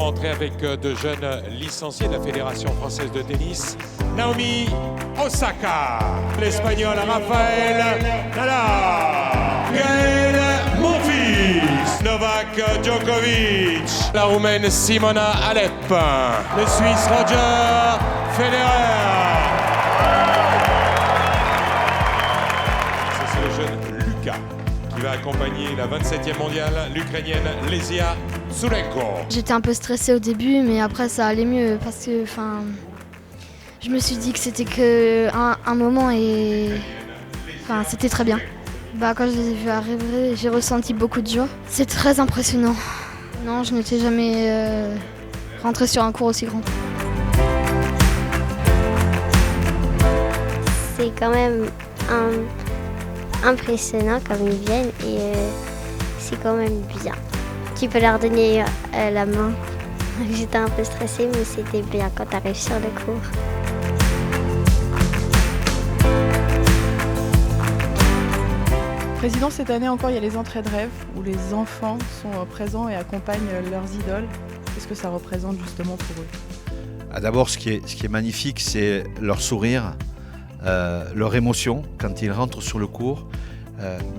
entrer avec de jeunes licenciés de la Fédération française de tennis. Naomi Osaka, l'Espagnol Rafael Nadal, Gaël Monfils, Novak Djokovic, la Roumaine Simona Alep, le Suisse Roger Federer. C'est le jeune Lucas qui va accompagner la 27e mondiale, l'Ukrainienne Lesia Tsurenko. J'étais un peu stressée au début, mais après ça allait mieux parce que je me suis dit que c'était qu'un moment et c'était très bien. Quand je les ai vus arriver, j'ai ressenti beaucoup de joie. C'est très impressionnant. Non, je n'étais jamais rentrée sur un court aussi grand. C'est quand même impressionnant comme ils viennent et c'est quand même bien. Tu peux leur donner la main. J'étais un peu stressée, mais c'était bien quand tu arrives sur le cours. Président, cette année encore, il y a les entrées de rêve où les enfants sont présents et accompagnent leurs idoles. Qu'est-ce que ça représente justement pour eux ? D'abord, ce qui est magnifique, c'est leur sourire, leur émotion quand ils rentrent sur le cours.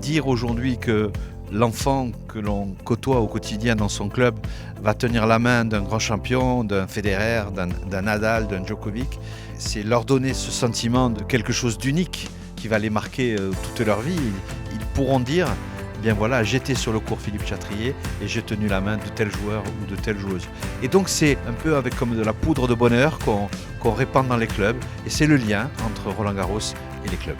Dire aujourd'hui que l'enfant que l'on côtoie au quotidien dans son club va tenir la main d'un grand champion, d'un Federer, d'un Nadal, d'un Djokovic, c'est leur donner ce sentiment de quelque chose d'unique qui va les marquer toute leur vie. Ils pourront dire, eh bien voilà, j'étais sur le cours Philippe Chatrier et j'ai tenu la main de tel joueur ou de telle joueuse. Et donc c'est un peu avec comme de la poudre de bonheur qu'on répand dans les clubs et c'est le lien entre Roland Garros et les clubs.